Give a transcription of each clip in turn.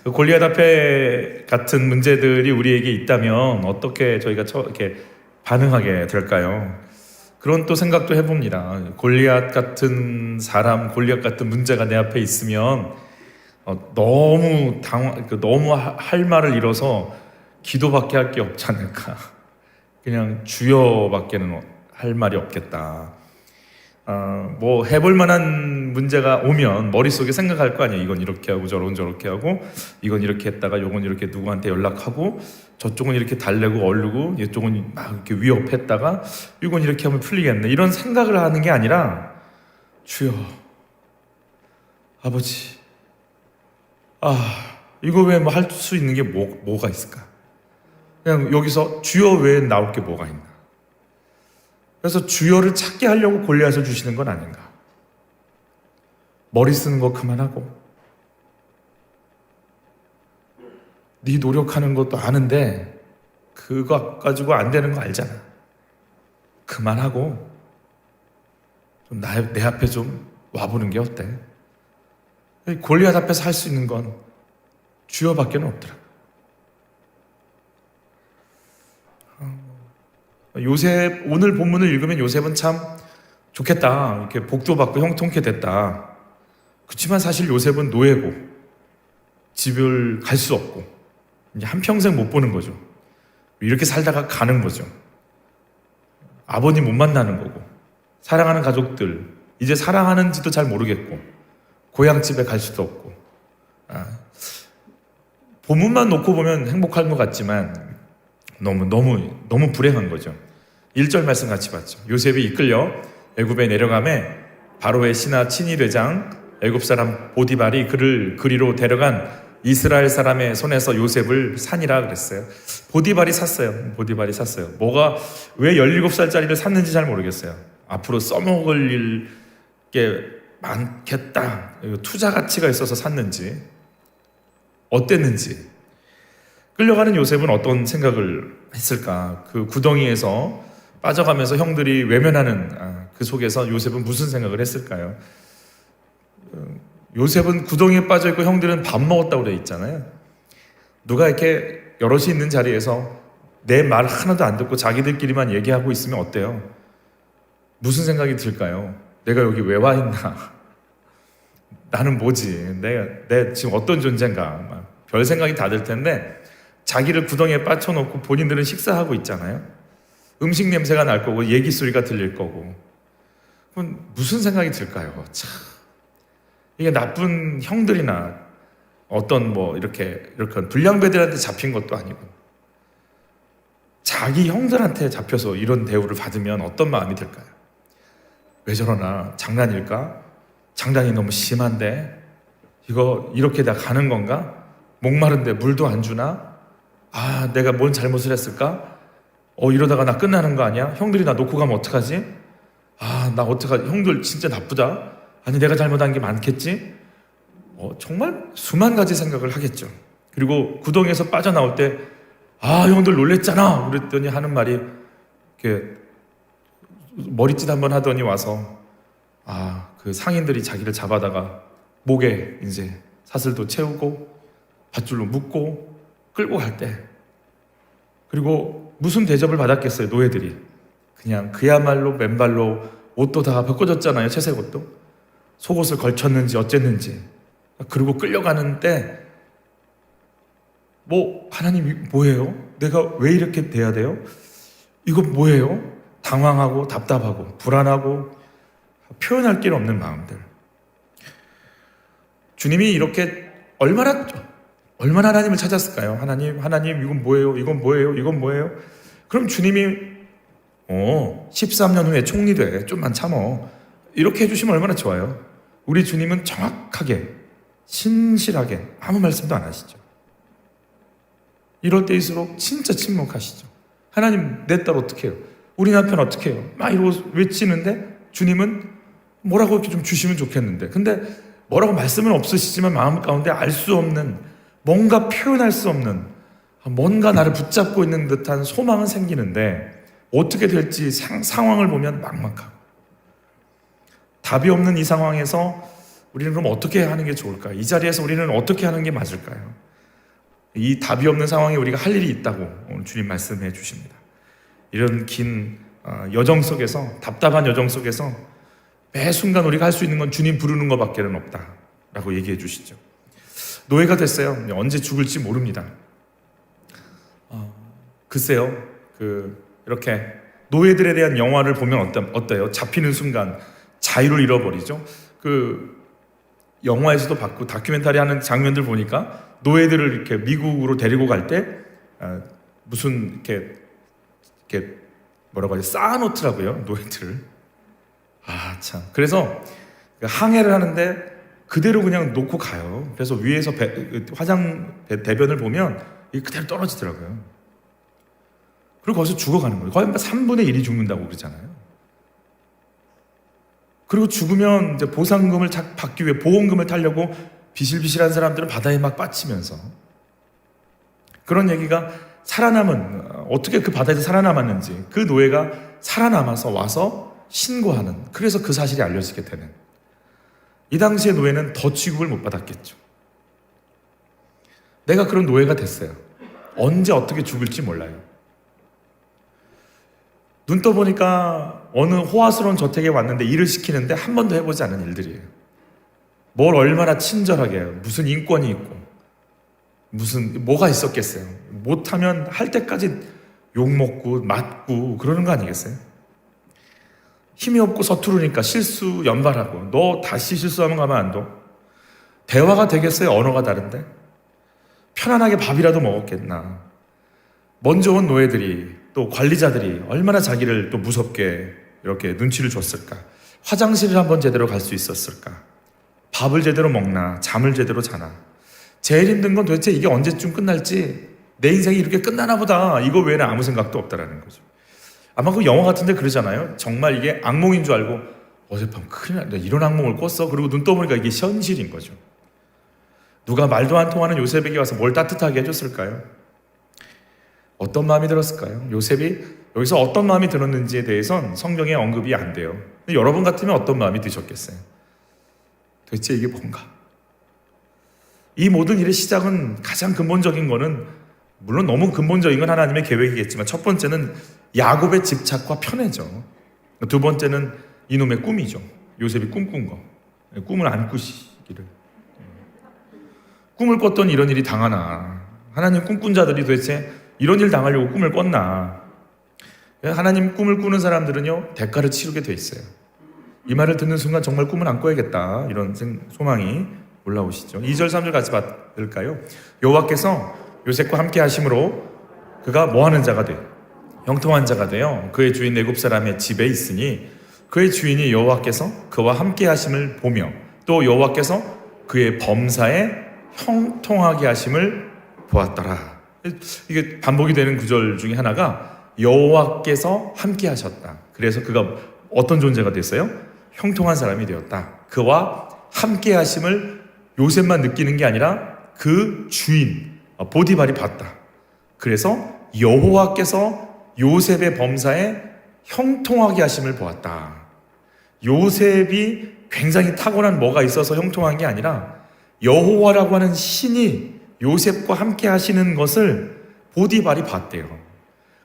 그 골리앗 앞에 같은 문제들이 우리에게 있다면 어떻게 저희가 이렇게 반응하게 될까요? 그런 또 생각도 해봅니다. 골리앗 같은 사람, 골리앗 같은 문제가 내 앞에 있으면 너무 할 말을 잃어서 기도밖에 할 게 없지 않을까. 그냥 주여밖에는 할 말이 없겠다. 뭐 해볼 만한 문제가 오면 머릿속에 생각할 거 아니에요. 이건 이렇게 하고 저렇게 하고 이건 이렇게 했다가 요건 이렇게 누구한테 연락하고 저쪽은 이렇게 달래고 얼르고 이쪽은 막 이렇게 위협했다가 이건 이렇게 하면 풀리겠네. 이런 생각을 하는 게 아니라 주여 아버지 이거 왜 뭐 할 수 있는 게 뭐가 있을까? 그냥 여기서 주여 외에 나올 게 뭐가 있나? 그래서 주여를 찾게 하려고 골리앗을 주시는 건 아닌가? 머리 쓰는 거 그만하고 네 노력하는 것도 아는데 그거 가지고 안 되는 거 알잖아. 그만하고 좀 내 앞에 좀 와보는 게 어때? 골리앗 앞에서 할 수 있는 건 주여밖에 없더라. 요셉, 오늘 본문을 읽으면 요셉은 참 좋겠다. 이렇게 복도 받고 형통케 됐다. 그렇지만 사실 요셉은 노예고 집을 갈 수 없고 이제 한평생 못 보는 거죠. 이렇게 살다가 가는 거죠. 아버님 못 만나는 거고 사랑하는 가족들 이제 사랑하는지도 잘 모르겠고 고향집에 갈 수도 없고 본문만 놓고 보면 행복한 것 같지만 너무 불행한 거죠. 1절 말씀 같이 봤죠. 요셉이 이끌려 애굽에 내려가매 바로의 신하 친위대장 애굽 사람 보디발이 그를 그리로 데려간 이스라엘 사람의 손에서 요셉을 산이라 그랬어요. 보디발이 샀어요. 뭐가 왜 17살짜리를 샀는지 잘 모르겠어요. 앞으로 써먹을 게 많겠다. 투자 가치가 있어서 샀는지 어땠는지. 끌려가는 요셉은 어떤 생각을 했을까? 그 구덩이에서 빠져가면서 형들이 외면하는 그 속에서 요셉은 무슨 생각을 했을까요? 요셉은 구덩이에 빠져있고 형들은 밥 먹었다고 되어 있잖아요. 누가 이렇게 여럿이 있는 자리에서 내 말 하나도 안 듣고 자기들끼리만 얘기하고 있으면 어때요? 무슨 생각이 들까요? 내가 여기 왜 와 있나? 나는 뭐지? 내 지금 어떤 존재인가? 별 생각이 다 들 텐데 자기를 구덩이에 빠쳐놓고 본인들은 식사하고 있잖아요. 음식 냄새가 날 거고 얘기 소리가 들릴 거고 그럼 무슨 생각이 들까요? 참 이게 나쁜 형들이나 어떤 이렇게 불량배들한테 잡힌 것도 아니고 자기 형들한테 잡혀서 이런 대우를 받으면 어떤 마음이 들까요? 왜 저러나? 장난일까? 장난이 너무 심한데 이거 이렇게 다 가는 건가? 목마른데 물도 안 주나? 내가 뭔 잘못을 했을까? 이러다가 나 끝나는 거 아니야? 형들이 나 놓고 가면 어떡하지? 나 어떡하지? 형들 진짜 나쁘다? 아니 내가 잘못한 게 많겠지? 정말 수만 가지 생각을 하겠죠. 그리고 구덩이에서 빠져나올 때 형들 놀랬잖아 그랬더니 하는 말이 이렇게 머리짓 한번 하더니 와서 그 상인들이 자기를 잡아다가 목에 이제 사슬도 채우고 밧줄로 묶고 끌고 갈 때 그리고 무슨 대접을 받았겠어요? 노예들이 그냥 그야말로 맨발로 옷도 다 벗겨졌잖아요. 채색 옷도 속옷을 걸쳤는지 어쨌는지 그리고 끌려가는 때 하나님이 뭐예요? 내가 왜 이렇게 돼야 돼요? 이거 뭐예요? 당황하고 답답하고 불안하고 표현할 길 없는 마음들. 주님이 이렇게 얼마나 하나님을 찾았을까요? 하나님 이건 뭐예요? 그럼 주님이 13년 후에 총리 돼 좀만 참어 이렇게 해주시면 얼마나 좋아요. 우리 주님은 정확하게 신실하게 아무 말씀도 안 하시죠. 이럴 때일수록 진짜 침묵하시죠. 하나님 내 딸 어떻게 해요? 우리 남편 어떻게 해요? 막 이러고 외치는데 주님은 뭐라고 이렇게 좀 주시면 좋겠는데 근데 뭐라고 말씀은 없으시지만 마음 가운데 알 수 없는 뭔가 표현할 수 없는 뭔가 나를 붙잡고 있는 듯한 소망은 생기는데 어떻게 될지 상황을 보면 막막하고 답이 없는 이 상황에서 우리는 그럼 어떻게 하는 게 좋을까요? 이 자리에서 우리는 어떻게 하는 게 맞을까요? 이 답이 없는 상황에 우리가 할 일이 있다고 오늘 주님 말씀해 주십니다. 이런 긴 여정 속에서, 답답한 여정 속에서 매 순간 우리가 할 수 있는 건 주님 부르는 것밖에는 없다라고 얘기해 주시죠. 노예가 됐어요. 언제 죽을지 모릅니다. 글쎄요, 이렇게 노예들에 대한 영화를 보면 어때요? 잡히는 순간 자유를 잃어버리죠. 영화에서도 봤고 다큐멘터리 하는 장면들 보니까 노예들을 이렇게 미국으로 데리고 갈 때 무슨 이렇게 뭐라고 하지? 쌓아놓더라고요, 노예들을. 참. 그래서 항해를 하는데 그대로 그냥 놓고 가요. 그래서 위에서 대변을 보면 이게 그대로 떨어지더라고요. 그리고 거기서 죽어가는 거예요. 거의 3분의 1이 죽는다고 그러잖아요. 그리고 죽으면 이제 보상금을 받기 위해 보험금을 타려고 비실비실한 사람들은 바다에 막 빠지면서, 그런 얘기가 어떻게 그 바다에서 살아남았는지, 그 노예가 살아남아서 와서 신고하는, 그래서 그 사실이 알려지게 되는, 이 당시의 노예는 더 취급을 못 받았겠죠. 내가 그런 노예가 됐어요. 언제 어떻게 죽을지 몰라요. 눈 떠보니까 어느 호화스러운 저택에 왔는데 일을 시키는데 한 번도 해보지 않은 일들이에요. 뭘 얼마나 친절하게 해요. 무슨 인권이 있고 뭐가 있었겠어요. 못하면 할 때까지 욕먹고 맞고 그러는 거 아니겠어요? 힘이 없고 서투르니까 실수 연발하고, 너 다시 실수하면 가만 안 둬. 대화가 되겠어요? 언어가 다른데. 편안하게 밥이라도 먹었겠나. 먼저 온 노예들이, 또 관리자들이 얼마나 자기를 또 무섭게 이렇게 눈치를 줬을까. 화장실을 한번 제대로 갈 수 있었을까. 밥을 제대로 먹나, 잠을 제대로 자나. 제일 힘든 건 도대체 이게 언제쯤 끝날지, 내 인생이 이렇게 끝나나 보다, 이거 외에는 아무 생각도 없다라는 거죠. 아마 그 영화 같은데 그러잖아요. 정말 이게 악몽인 줄 알고 어젯밤 큰일 났다, 이런 악몽을 꿨어. 그리고 눈 떠보니까 이게 현실인 거죠. 누가 말도 안 통하는 요셉에게 와서 뭘 따뜻하게 해줬을까요? 어떤 마음이 들었을까요? 요셉이 여기서 어떤 마음이 들었는지에 대해선 성경에 언급이 안 돼요. 근데 여러분 같으면 어떤 마음이 드셨겠어요? 도대체 이게 뭔가? 이 모든 일의 시작은, 가장 근본적인 거는, 물론 너무 근본적인 건 하나님의 계획이겠지만, 첫 번째는 야곱의 집착과 편애죠. 두 번째는 이놈의 꿈이죠. 요셉이 꿈꾼 거. 꿈을 안 꾸시기를. 꿈을 꿨더니 이런 일이 당하나. 하나님 꿈꾼 자들이 도대체 이런 일 당하려고 꿈을 꿨나. 하나님 꿈을 꾸는 사람들은요, 대가를 치르게 돼 있어요. 이 말을 듣는 순간 정말 꿈을 안 꿔야겠다, 이런 소망이 올라오시죠. 2절 3절 같이 받을까요? 여호와께서 요셉과 함께 하심으로 그가 뭐하는 자가 돼? 형통한 자가 돼요. 그의 주인 애굽 사람의 집에 있으니 그의 주인이 여호와께서 그와 함께 하심을 보며, 또 여호와께서 그의 범사에 형통하게 하심을 보았더라. 이게 반복이 되는 구절 중에 하나가 여호와께서 함께 하셨다. 그래서 그가 어떤 존재가 됐어요? 형통한 사람이 되었다. 그와 함께 하심을 요셉만 느끼는 게 아니라 그 주인 보디발이 봤다. 그래서 여호와께서 요셉의 범사에 형통하게 하심을 보았다. 요셉이 굉장히 타고난 뭐가 있어서 형통한 게 아니라 여호와라고 하는 신이 요셉과 함께 하시는 것을 보디발이 봤대요.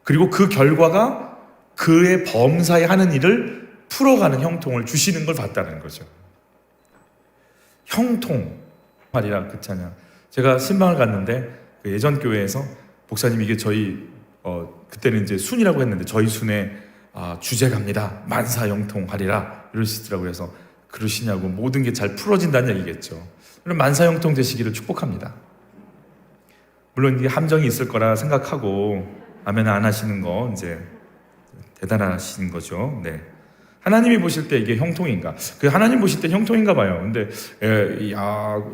그리고 그 결과가 그의 범사에 하는 일을 풀어가는 형통을 주시는 걸 봤다는 거죠. 형통 말이라 그 찬양. 제가 신방을 갔는데 그 예전 교회에서 목사님이 이게 저희 그때는 이제 순이라고 했는데 저희 순에 주제갑니다. 만사형통하리라 이러시더라고요. 그래서 그러시냐고, 모든 게 잘 풀어진다는 얘기겠죠. 그럼 만사형통 되시기를 축복합니다. 물론 이게 함정이 있을 거라 생각하고 아멘 안 하시는 거 이제 대단하신 거죠. 네. 하나님이 보실 때 이게 형통인가? 그 하나님 보실 때 형통인가 봐요. 근데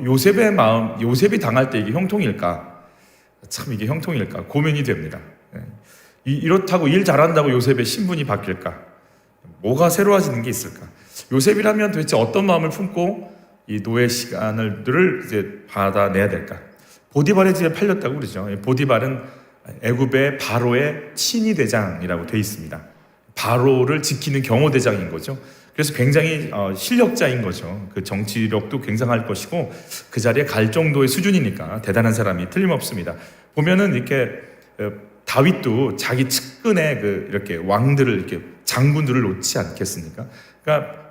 요셉의 마음, 요셉이 당할 때 이게 형통일까? 참 이게 형통일까? 고민이 됩니다. 이렇다고 일 잘한다고 요셉의 신분이 바뀔까? 뭐가 새로워지는 게 있을까? 요셉이라면 도대체 어떤 마음을 품고 이 노예 시간을 이제 받아내야 될까? 보디발의 집에 팔렸다고 그러죠. 보디발은 애굽의 바로의 친위 대장이라고 되어 있습니다. 바로를 지키는 경호대장인 거죠. 그래서 굉장히 실력자인 거죠. 그 정치력도 굉장할 것이고 그 자리에 갈 정도의 수준이니까 대단한 사람이 틀림없습니다. 보면은 이렇게 다윗도 자기 측근에 이렇게 왕들을 이렇게 장군들을 놓지 않겠습니까? 그러니까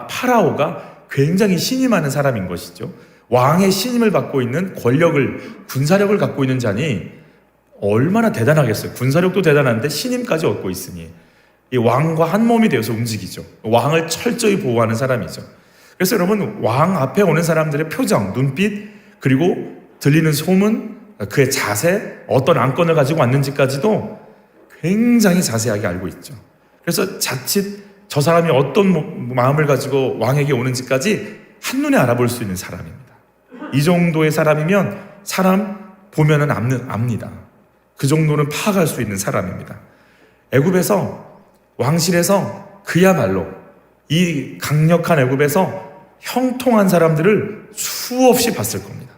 파라오가 굉장히 신이 많은 사람인 것이죠. 왕의 신임을 받고 있는 군사력을 갖고 있는 자니 얼마나 대단하겠어요. 군사력도 대단한데 신임까지 얻고 있으니 이 왕과 한 몸이 되어서 움직이죠. 왕을 철저히 보호하는 사람이죠. 그래서 여러분, 왕 앞에 오는 사람들의 표정, 눈빛, 그리고 들리는 소문, 그의 자세, 어떤 안건을 가지고 왔는지까지도 굉장히 자세하게 알고 있죠. 그래서 자칫 저 사람이 어떤 마음을 가지고 왕에게 오는지까지 한눈에 알아볼 수 있는 사람입니다. 이 정도의 사람이면 사람 보면은 압니다. 그 정도는 파악할 수 있는 사람입니다. 애굽에서 왕실에서 그야말로 이 강력한 애굽에서 형통한 사람들을 수없이 봤을 겁니다.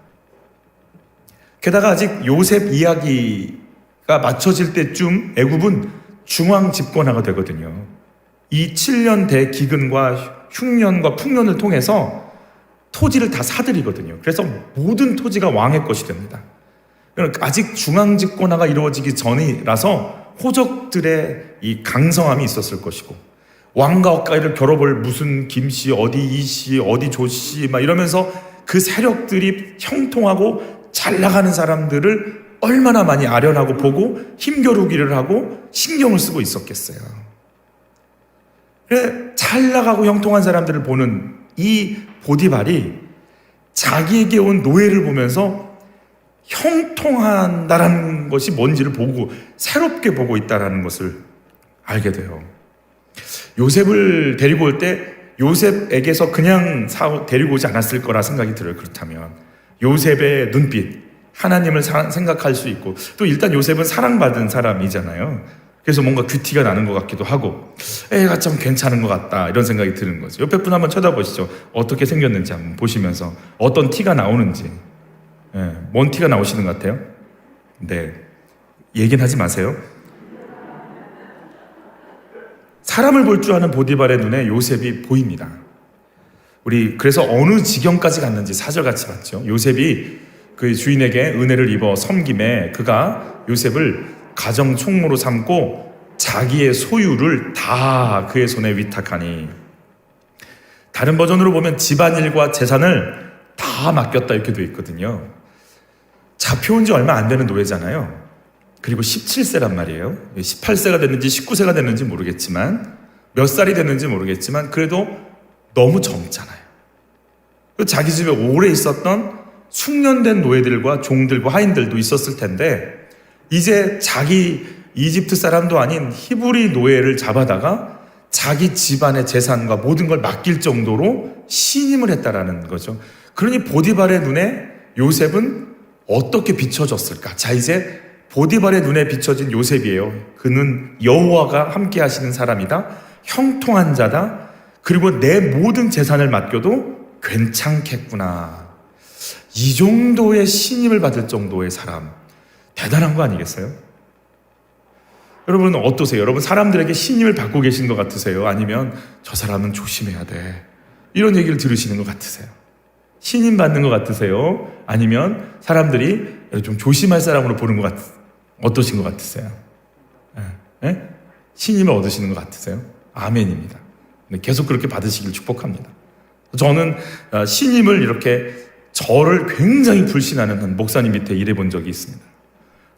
게다가 아직 요셉 이야기가 맞춰질 때쯤 애굽은 중앙 집권화가 되거든요. 이 7년 대기근과 흉년과 풍년을 통해서 토지를 다 사들이거든요. 그래서 모든 토지가 왕의 것이 됩니다. 아직 중앙 집권화가 이루어지기 전이라서 호적들의 이 강성함이 있었을 것이고, 왕과 엇가이를 겨뤄볼 무슨 김씨, 어디 이씨, 어디 조씨 막 이러면서 그 세력들이 형통하고 잘 나가는 사람들을 얼마나 많이 아련하고 보고 힘겨루기를 하고 신경을 쓰고 있었겠어요. 그래, 잘 나가고 형통한 사람들을 보는 이 보디발이 자기에게 온 노예를 보면서 형통한다라는 것이 뭔지를 보고 새롭게 보고 있다라는 것을 알게 돼요. 요셉을 데리고 올 때 요셉에게서 그냥 데리고 오지 않았을 거라 생각이 들어요. 그렇다면 요셉의 눈빛, 하나님을 생각할 수 있고, 또 일단 요셉은 사랑받은 사람이잖아요. 그래서 뭔가 귀티가 나는 것 같기도 하고, 애가 참 괜찮은 것 같다 이런 생각이 드는 거죠. 옆에 분 한번 쳐다보시죠. 어떻게 생겼는지 한번 보시면서 어떤 티가 나오는지. 뭔 티가 나오시는 것 같아요? 네, 얘기는 하지 마세요. 사람을 볼 줄 아는 보디발의 눈에 요셉이 보입니다. 우리 그래서 어느 지경까지 갔는지 4절 같이 봤죠. 요셉이 그 주인에게 은혜를 입어 섬김에 그가 요셉을 가정 총무로 삼고 자기의 소유를 다 그의 손에 위탁하니, 다른 버전으로 보면 집안일과 재산을 다 맡겼다 이렇게 되어 있거든요. 잡혀온 지 얼마 안 되는 노예잖아요. 그리고 17세란 말이에요. 18세가 됐는지 19세가 됐는지 모르겠지만, 몇 살이 됐는지 모르겠지만 그래도 너무 젊잖아요. 자기 집에 오래 있었던 숙련된 노예들과 종들과 하인들도 있었을 텐데, 이제 자기 이집트 사람도 아닌 히브리 노예를 잡아다가 자기 집안의 재산과 모든 걸 맡길 정도로 신임을 했다라는 거죠. 그러니 보디발의 눈에 요셉은 어떻게 비춰졌을까? 자, 이제 보디발의 눈에 비춰진 요셉이에요. 그는 여호와가 함께 하시는 사람이다. 형통한 자다. 그리고 내 모든 재산을 맡겨도 괜찮겠구나. 이 정도의 신임을 받을 정도의 사람, 대단한 거 아니겠어요? 여러분 어떠세요? 여러분 사람들에게 신임을 받고 계신 것 같으세요? 아니면 저 사람은 조심해야 돼, 이런 얘기를 들으시는 것 같으세요? 신임 받는 것 같으세요? 아니면 사람들이 좀 조심할 사람으로 보는 것 어떠신 것 같으세요? 네? 신임을 얻으시는 것 같으세요? 아멘입니다. 계속 그렇게 받으시길 축복합니다. 저는 신임을 이렇게 저를 굉장히 불신하는 한 목사님 밑에 일해본 적이 있습니다.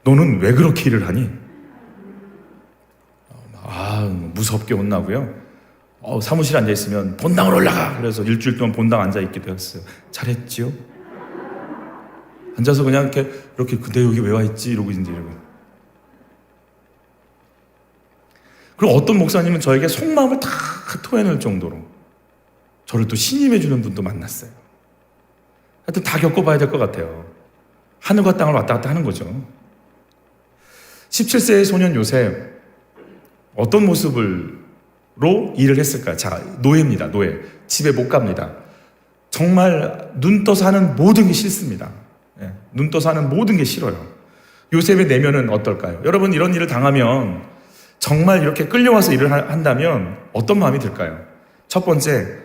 너는 왜 그렇게 일을 하니? 무섭게 혼나고요. 사무실에 앉아있으면 본당으로 올라가! 그래서 일주일 동안 본당 앉아있기도 했어요. 잘했지요? 앉아서 그냥 이렇게 근데 여기 왜 와있지? 이러고 이제 이러고. 그리고 어떤 목사님은 저에게 속마음을 다 토해낼 정도로 저를 또 신임해주는 분도 만났어요. 하여튼 다 겪어봐야 될 것 같아요. 하늘과 땅을 왔다 갔다 하는 거죠. 17세의 소년 요셉, 어떤 모습으로 일을 했을까요? 자, 노예입니다. 노예. 집에 못 갑니다. 정말 눈 떠서 하는 모든 게 싫습니다. 눈 떠서 하는 모든 게 싫어요. 요셉의 내면은 어떨까요? 여러분, 이런 일을 당하면, 정말 이렇게 끌려와서 일을 한다면 어떤 마음이 들까요? 첫 번째,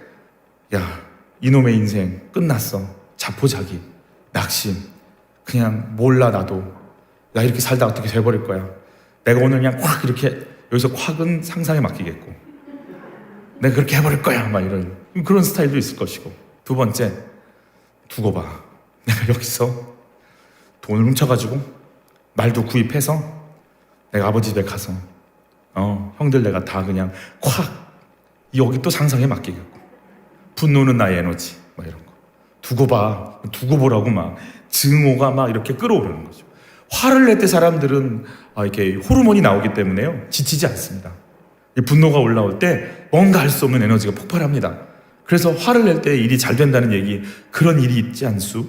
야, 이놈의 인생 끝났어. 자포자기, 낙심, 그냥 몰라 나도. 나 이렇게 살다 어떻게 돼버릴 거야. 내가 오늘 그냥 콱 이렇게, 여기서 콱은 상상에 맡기겠고, 내가 그렇게 해버릴 거야. 막 이런 그런 스타일도 있을 것이고. 두 번째, 두고 봐. 내가 여기서 돈을 훔쳐가지고 말도 구입해서 내가 아버지 집에 가서 형들 내가 다 그냥 콱, 여기 또 상상에 맡기겠고, 분노는 나의 에너지, 막 이런 거. 두고 봐. 두고 보라고 막 증오가 막 이렇게 끌어오르는 거죠. 화를 낼 때 사람들은 이렇게 호르몬이 나오기 때문에요, 지치지 않습니다. 분노가 올라올 때 뭔가 할 수 없는 에너지가 폭발합니다. 그래서 화를 낼 때 일이 잘 된다는 얘기, 그런 일이 있지 않수?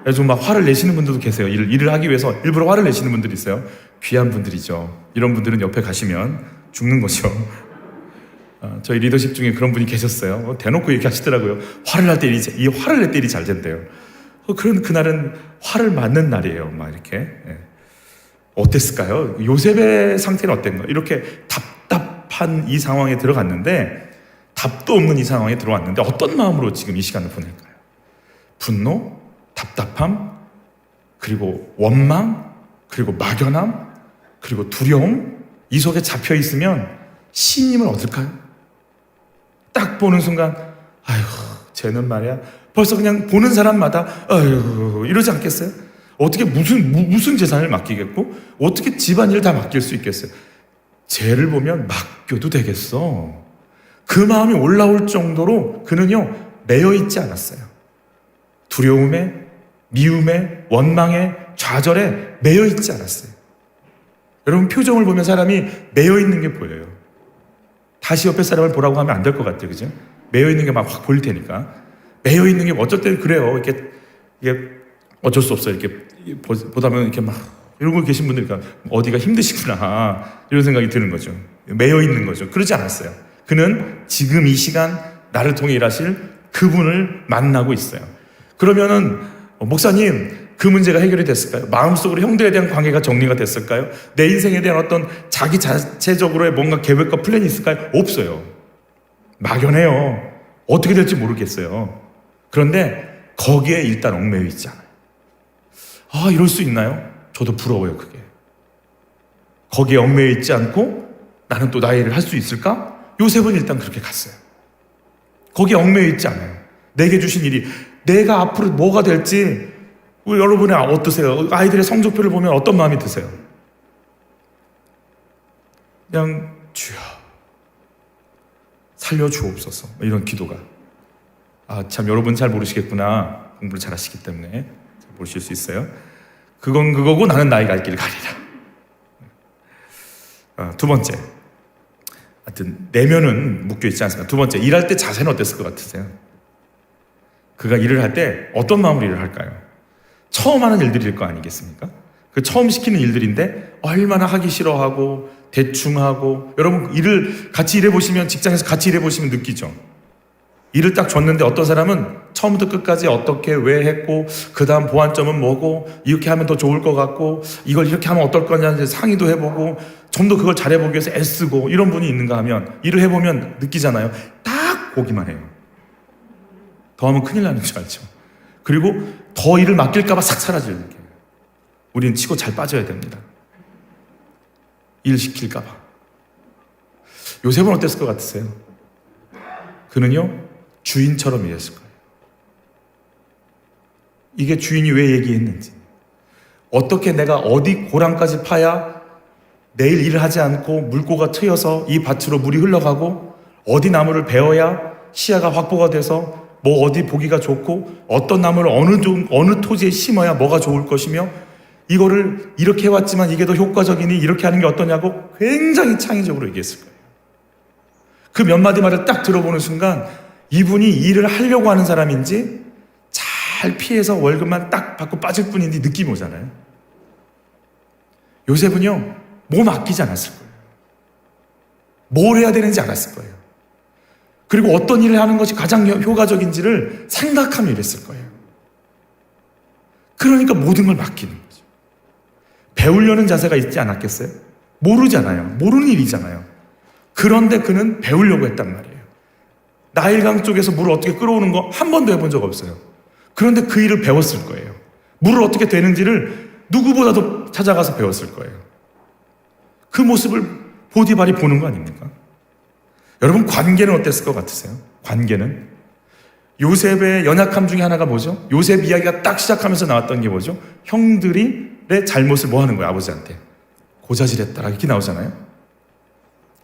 요즘 막 화를 내시는 분들도 계세요. 일을 하기 위해서 일부러 화를 내시는 분들이 있어요. 귀한 분들이죠. 이런 분들은 옆에 가시면 죽는 거죠. 저희 리더십 중에 그런 분이 계셨어요. 대놓고 얘기하시더라고요. 화를 낼 때 일이 잘 된대요. 그런 그날은 화를 맞는 날이에요. 막 이렇게. 어땠을까요? 요셉의 상태는 어땠가? 이렇게 답답한 이 상황에 들어갔는데, 답도 없는 이 상황에 들어왔는데 어떤 마음으로 지금 이 시간을 보낼까요? 분노, 답답함, 그리고 원망, 그리고 막연함, 그리고 두려움, 이 속에 잡혀 있으면 신임을 얻을까요? 딱 보는 순간, 아휴, 쟤는 말이야, 벌써 그냥 보는 사람마다 아휴, 이러지 않겠어요? 어떻게 무슨 재산을 맡기겠고, 어떻게 집안일 다 맡길 수 있겠어요? 쟤를 보면 맡겨도 되겠어. 그 마음이 올라올 정도로 그는요, 매여 있지 않았어요. 두려움에, 미움에, 원망에, 좌절에 매여 있지 않았어요. 여러분, 표정을 보면 사람이 매여 있는 게 보여요. 다시 옆에 사람을 보라고 하면 안 될 것 같아요. 그죠? 매여 있는 게 막 확 보일 테니까. 매여 있는 게 어쩔 때는 그래요. 이게 어쩔 수 없어요. 이렇게 보다 보면 이렇게 막 이러고 계신 분들이니까 어디가 힘드시구나, 이런 생각이 드는 거죠. 매여 있는 거죠. 그러지 않았어요. 그는 지금 이 시간 나를 통해 일하실 그분을 만나고 있어요. 그러면은 목사님, 그 문제가 해결이 됐을까요? 마음속으로 형들에 대한 관계가 정리가 됐을까요? 내 인생에 대한 어떤 자기 자체적으로의 뭔가 계획과 플랜이 있을까요? 없어요. 막연해요. 어떻게 될지 모르겠어요. 그런데 거기에 일단 얽매여 있지 않아요. 이럴 수 있나요? 저도 부러워요, 그게. 거기에 얽매여 있지 않고 나는 또 나의 일을 할 수 있을까? 요셉은 일단 그렇게 갔어요. 거기에 얽매여 있지 않아요. 내게 주신 일이, 내가 앞으로 뭐가 될지, 우리 여러분이 어떠세요? 아이들의 성적표를 보면 어떤 마음이 드세요? 그냥 주여 살려주옵소서, 이런 기도가. 참 여러분 잘 모르시겠구나. 공부를 잘 하시기 때문에 잘 모르실 수 있어요. 그건 그거고 나는 나의 갈 길 가리라. 두 번째, 하여튼 내면은 묶여있지 않습니까? 두 번째, 일할 때 자세는 어땠을 것 같으세요? 그가 일을 할 때 어떤 마음으로 일을 할까요? 처음 하는 일들일 거 아니겠습니까? 그 처음 시키는 일들인데 얼마나 하기 싫어하고 대충 하고, 여러분 같이 일해보시면, 직장에서 같이 일해보시면 느끼죠. 일을 딱 줬는데 어떤 사람은 처음부터 끝까지 어떻게 왜 했고, 그 다음 보완점은 뭐고, 이렇게 하면 더 좋을 것 같고, 이걸 이렇게 하면 어떨 거냐 이제 상의도 해보고, 좀 더 그걸 잘해보기 위해서 애쓰고, 이런 분이 있는가 하면 일을 해보면 느끼잖아요. 딱 보기만 해요. 더 하면 큰일 나는 줄 알죠. 그리고 더 일을 맡길까봐 싹 사라지는 느낌이에요. 우리는 치고 잘 빠져야 됩니다. 일 시킬까봐. 요셉은 어땠을 것 같으세요? 그는요, 주인처럼 일했을 거예요. 이게 주인이 왜 얘기했는지, 어떻게 내가 어디 고랑까지 파야 내일 일을 하지 않고 물고가 트여서 이 밭으로 물이 흘러가고, 어디 나무를 베어야 시야가 확보가 돼서 뭐 어디 보기가 좋고, 어떤 나무를 어느 토지에 심어야 뭐가 좋을 것이며, 이거를 이렇게 해왔지만 이게 더 효과적이니 이렇게 하는 게 어떠냐고 굉장히 창의적으로 얘기했을 거예요. 그 몇 마디 말을 딱 들어보는 순간 이분이 일을 하려고 하는 사람인지, 잘 피해서 월급만 딱 받고 빠질 뿐인지 느낌이 오잖아요. 요셉은요, 뭐 맡기지 않았을 거예요. 뭘 해야 되는지 알았을 거예요. 그리고 어떤 일을 하는 것이 가장 효과적인지를 생각하며 일했을 거예요. 그러니까 모든 걸 맡기는 거죠. 배우려는 자세가 있지 않았겠어요? 모르잖아요. 모르는 일이잖아요. 그런데 그는 배우려고 했단 말이에요. 나일강 쪽에서 물을 어떻게 끌어오는 거 한 번도 해본 적 없어요. 그런데 그 일을 배웠을 거예요. 물을 어떻게 되는지를 누구보다도 찾아가서 배웠을 거예요. 그 모습을 보디발이 보는 거 아닙니까? 여러분, 관계는 어땠을 것 같으세요? 관계는? 요셉의 연약함 중에 하나가 뭐죠? 요셉 이야기가 딱 시작하면서 나왔던 게 뭐죠? 형들의 잘못을 뭐 하는 거예요? 아버지한테 고자질했다 이렇게 나오잖아요.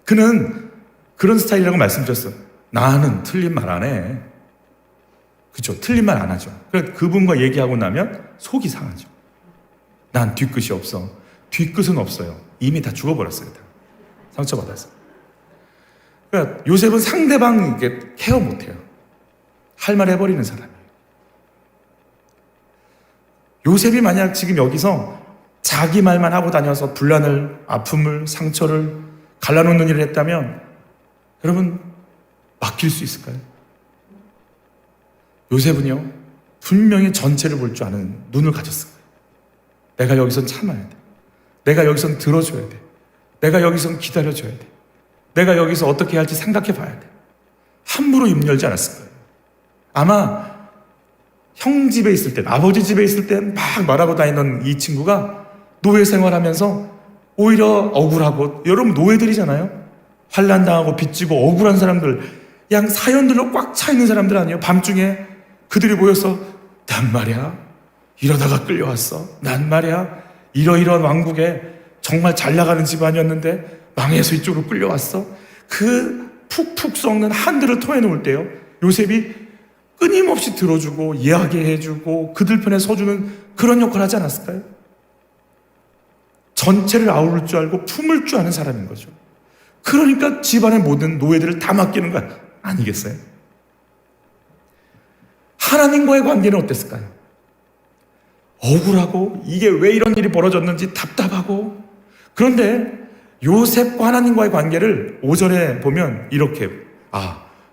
그는 그런 스타일이라고 말씀드렸어요. 나는 틀린 말 안 해. 그렇죠? 틀린 말 안 하죠. 그분과 얘기하고 나면 속이 상하죠. 난 뒤끝이 없어. 뒤끝은 없어요. 이미 다 죽어버렸어요. 다. 상처받았어요. 그러니까 요셉은 상대방 이렇게 케어 못해요. 할 말 해버리는 사람이에요. 요셉이 만약 지금 여기서 자기 말만 하고 다녀서 분란을, 아픔을, 상처를 갈라놓는 일을 했다면 여러분 맡길 수 있을까요? 요셉은요 분명히 전체를 볼 줄 아는 눈을 가졌을 거예요. 내가 여기선 참아야 돼. 내가 여기선 들어줘야 돼. 내가 여기선 기다려줘야 돼. 내가 여기서 어떻게 할지 생각해 봐야 돼. 함부로 입 열지 않았을 거예요. 아마 형 집에 있을 때, 아버지 집에 있을 때 막 말하고 다니던 이 친구가 노예 생활하면서 오히려 억울하고, 여러분 노예들이잖아요. 환난당하고 빚지고 억울한 사람들, 그냥 사연들로 꽉 차 있는 사람들 아니에요. 밤중에 그들이 모여서 난 말이야 이러다가 끌려왔어. 난 말이야 이러이러한 왕국에 정말 잘 나가는 집안이었는데 망해서 이쪽으로 끌려왔어. 그 푹푹 썩는 한들을 토해놓을 때요 요셉이 끊임없이 들어주고 이야기해주고 그들 편에 서주는 그런 역할을 하지 않았을까요? 전체를 아우를 줄 알고 품을 줄 아는 사람인 거죠. 그러니까 집안의 모든 노예들을 다 맡기는 거 아니겠어요? 하나님과의 관계는 어땠을까요? 억울하고 이게 왜 이런 일이 벌어졌는지 답답하고, 그런데 요셉과 하나님과의 관계를 5절에 보면 이렇게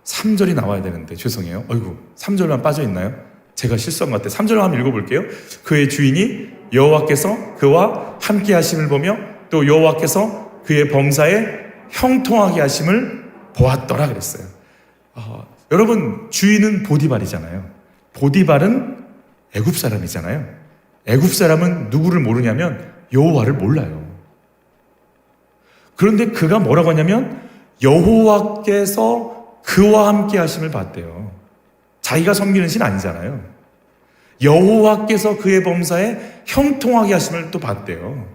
3절이 나와야 되는데 죄송해요. 어이구 3절만 빠져있나요? 제가 실수한 것 같아요. 3절 한번 읽어볼게요. 그의 주인이 여호와께서 그와 함께 하심을 보며 또 여호와께서 그의 범사에 형통하게 하심을 보았더라 그랬어요. 여러분 주인은 보디발이잖아요. 보디발은 애굽 사람이잖아요. 애굽 사람은 누구를 모르냐면 여호와를 몰라요. 그런데 그가 뭐라고 하냐면 여호와께서 그와 함께 하심을 봤대요. 자기가 섬기는 신 아니잖아요. 여호와께서 그의 범사에 형통하게 하심을 또 봤대요.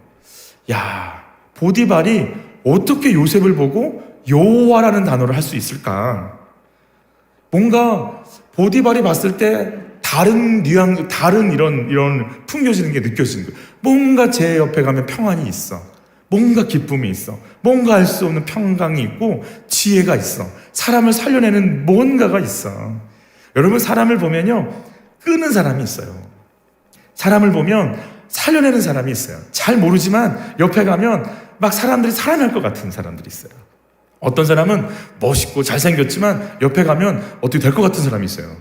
야, 보디발이 어떻게 요셉을 보고 여호와라는 단어를 할 수 있을까? 뭔가 보디발이 봤을 때 다른 이런 풍겨지는 게 느껴지는 거예요. 뭔가 제 옆에 가면 평안이 있어. 뭔가 기쁨이 있어. 뭔가 알 수 없는 평강이 있고 지혜가 있어. 사람을 살려내는 뭔가가 있어. 여러분 사람을 보면요 끄는 사람이 있어요. 사람을 보면 살려내는 사람이 있어요. 잘 모르지만 옆에 가면 막 사람들이 살아날 것 같은 사람들이 있어요. 어떤 사람은 멋있고 잘생겼지만 옆에 가면 어떻게 될 것 같은 사람이 있어요.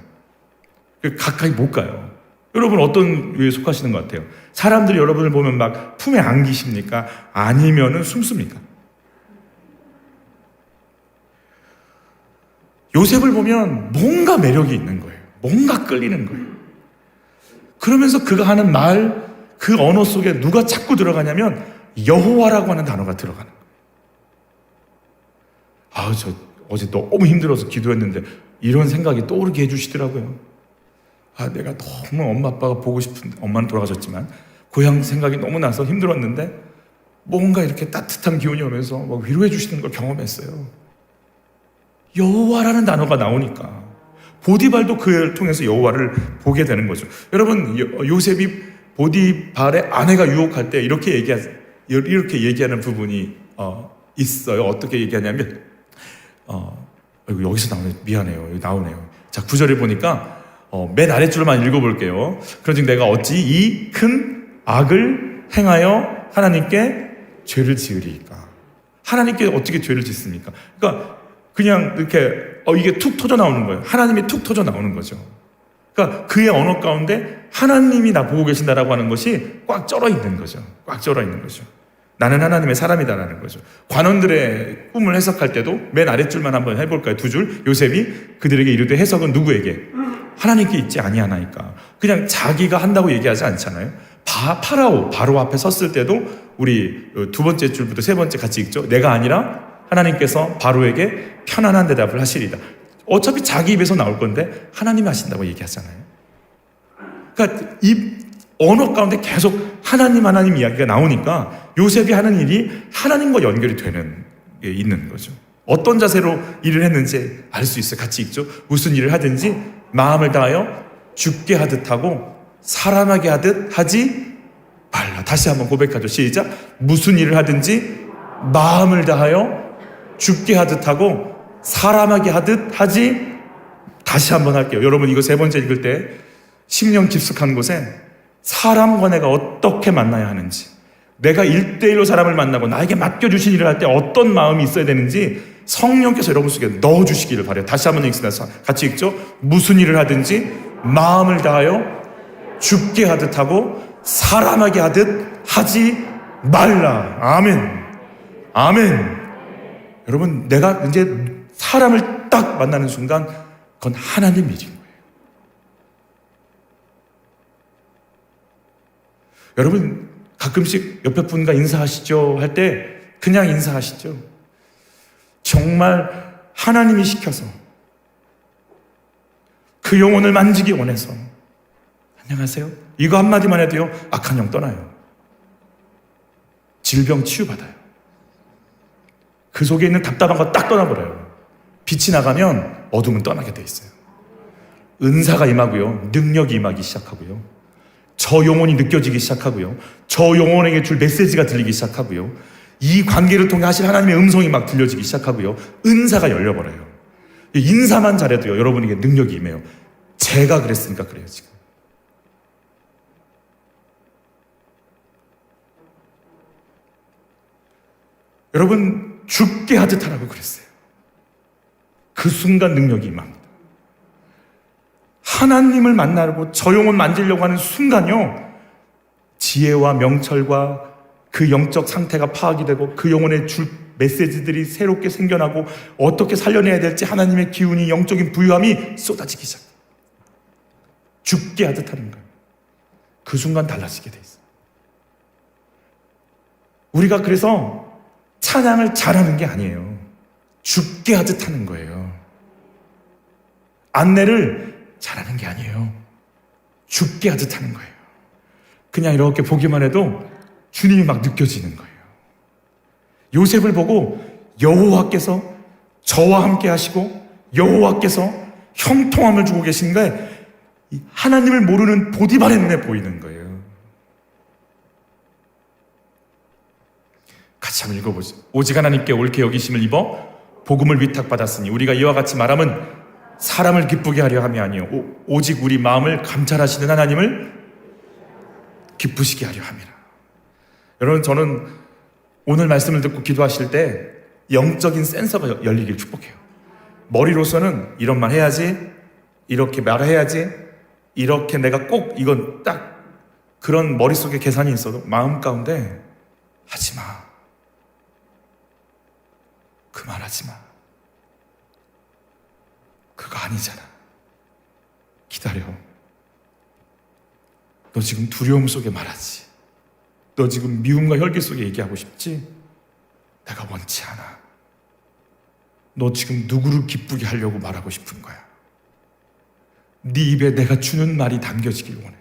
가까이 못 가요. 여러분 어떤 류에 속하시는 것 같아요? 사람들이 여러분을 보면 막 품에 안기십니까? 아니면은 숨습니까? 요셉을 보면 뭔가 매력이 있는 거예요. 뭔가 끌리는 거예요. 그러면서 그가 하는 말, 그 언어 속에 누가 자꾸 들어가냐면 여호와라고 하는 단어가 들어가는 거예요. 저 어제 너무 힘들어서 기도했는데 이런 생각이 떠오르게 해주시더라고요. 내가 너무 엄마 아빠가 보고 싶은데, 엄마는 돌아가셨지만 고향 생각이 너무 나서 힘들었는데 뭔가 이렇게 따뜻한 기운이 오면서 막 위로해 주시는 걸 경험했어요. 여호와라는 단어가 나오니까 보디발도 그를 통해서 여호와를 보게 되는 거죠. 여러분 요셉이 보디발의 아내가 유혹할 때 이렇게 얘기하는 부분이 있어요. 어떻게 얘기하냐면 여기서 나오네. 미안해요. 여기 나오네요. 자 9절에 보니까 맨 아랫줄만 읽어볼게요. 그런즉 내가 어찌 이 큰 악을 행하여 하나님께 죄를 지으리까? 하나님께 어떻게 죄를 짓습니까? 그러니까 그냥 이렇게 이게 툭 터져 나오는 거예요. 하나님이 툭 터져 나오는 거죠. 그러니까 그의 언어 가운데 하나님이 나 보고 계신다라고 하는 것이 꽉 쩔어 있는 거죠. 꽉 쩔어 있는 거죠. 나는 하나님의 사람이다라는 거죠. 관원들의 꿈을 해석할 때도 맨 아랫줄만 한번 해볼까요? 두 줄. 요셉이 그들에게 이르되 해석은 누구에게? 하나님께 있지 아니하나이까. 그냥 자기가 한다고 얘기하지 않잖아요. 바로 앞에 섰을 때도 우리 두 번째 줄부터 세 번째 같이 읽죠. 내가 아니라 하나님께서 바로에게 편안한 대답을 하시리다. 어차피 자기 입에서 나올 건데 하나님이 하신다고 얘기하잖아요. 그러니까 이 언어 가운데 계속 하나님 이야기가 나오니까 요셉이 하는 일이 하나님과 연결이 되는 게 있는 거죠. 어떤 자세로 일을 했는지 알 수 있어요. 같이 읽죠. 무슨 일을 하든지 마음을 다하여 죽게 하듯 하고 사람하게 하듯 하지 말라. 다시 한번 고백하죠. 시작. 무슨 일을 하든지 마음을 다하여 죽게 하듯 하고 사람하게 하듯 하지. 다시 한번 할게요. 여러분 이거 세 번째 읽을 때 심령 깊숙한 곳에 사람과 내가 어떻게 만나야 하는지, 내가 1대1로 사람을 만나고 나에게 맡겨주신 일을 할 때 어떤 마음이 있어야 되는지 성령께서 여러분 속에 넣어주시기를 바라요. 다시 한번 읽습니다. 같이 읽죠. 무슨 일을 하든지 마음을 다하여 죽게 하듯 하고 사람하게 하듯 하지 말라. 아멘. 아멘. 여러분 내가 이제 사람을 딱 만나는 순간 그건 하나님 일인 거예요. 여러분 가끔씩 옆에 분과 인사하시죠 할 때 그냥 인사하시죠. 정말 하나님이 시켜서 그 영혼을 만지기 원해서 안녕하세요. 이거 한마디만 해도요 악한 영 떠나요. 질병 치유받아요. 그 속에 있는 답답한 거 딱 떠나버려요. 빛이 나가면 어둠은 떠나게 돼 있어요. 은사가 임하고요. 능력이 임하기 시작하고요. 저 영혼이 느껴지기 시작하고요. 저 영혼에게 줄 메시지가 들리기 시작하고요. 이 관계를 통해 하실 하나님의 음성이 막 들려지기 시작하고요. 은사가 열려버려요. 인사만 잘해도요. 여러분에게 능력이 임해요. 제가 그랬으니까 그래요 지금. 여러분 죽게 하듯 하라고 그랬어요. 그 순간 능력이 임합니다. 하나님을 만나려고 저 영혼 만지려고 하는 순간요 지혜와 명철과 그 영적 상태가 파악이 되고 그 영혼에 줄 메시지들이 새롭게 생겨나고 어떻게 살려내야 될지 하나님의 기운이 영적인 부유함이 쏟아지기 시작해요. 죽게 하듯 하는 거예요. 그 순간 달라지게 돼 있어요. 우리가 그래서 찬양을 잘하는 게 아니에요. 죽게 하듯 하는 거예요. 안내를 잘하는 게 아니에요. 죽게 하듯 하는 거예요. 그냥 이렇게 보기만 해도 주님이 막 느껴지는 거예요. 요셉을 보고 여호와께서 저와 함께 하시고 여호와께서 형통함을 주고 계신 거에 하나님을 모르는 보디발의 눈에 보이는 거예요. 같이 한번 읽어보죠. 오직 하나님께 옳게 여기심을 입어 복음을 위탁받았으니 우리가 이와 같이 말함은 사람을 기쁘게 하려 함이 아니요 오직 우리 마음을 감찰하시는 하나님을 기쁘시게 하려 함이라. 여러분 저는 오늘 말씀을 듣고 기도하실 때 영적인 센서가 열리길 축복해요. 머리로서는 이런 말 해야지, 이렇게 말해야지, 이렇게 내가 꼭 이건 딱 그런 머릿속에 계산이 있어도 마음 가운데 하지마, 그 말 하지마, 그거 아니잖아, 기다려, 너 지금 두려움 속에 말하지, 너 지금 미움과 혈기 속에 얘기하고 싶지? 내가 원치 않아. 너 지금 누구를 기쁘게 하려고 말하고 싶은 거야. 네 입에 내가 주는 말이 담겨지길 원해.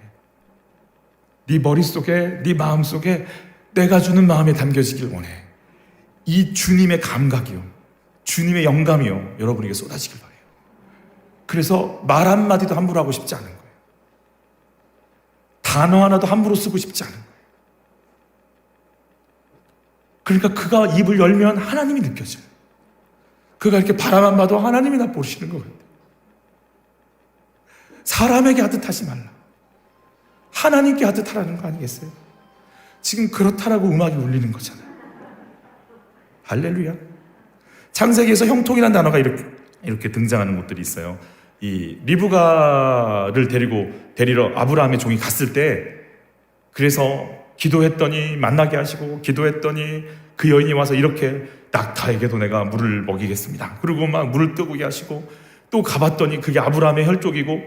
네 머릿속에, 네 마음속에 내가 주는 마음에 담겨지길 원해. 이 주님의 감각이요, 주님의 영감이요, 여러분에게 쏟아지길 바래요. 그래서 말 한마디도 함부로 하고 싶지 않은 거예요. 단어 하나도 함부로 쓰고 싶지 않은 거예요. 그러니까 그가 입을 열면 하나님이 느껴져요. 그가 이렇게 바라만 봐도 하나님이 나 보시는 것 같아요. 사람에게 하듯 하지 말라. 하나님께 하듯 하라는 거 아니겠어요? 지금 그렇다라고 음악이 울리는 거잖아요. 할렐루야. 창세기에서 형통이라는 단어가 이렇게 등장하는 곳들이 있어요. 이 리브가를 데리러 아브라함의 종이 갔을 때, 그래서 기도했더니 만나게 하시고, 기도했더니 그 여인이 와서 이렇게 낙타에게도 내가 물을 먹이겠습니다. 그리고 막 물을 뜨게 하시고, 또 가봤더니 그게 아브라함의 혈족이고,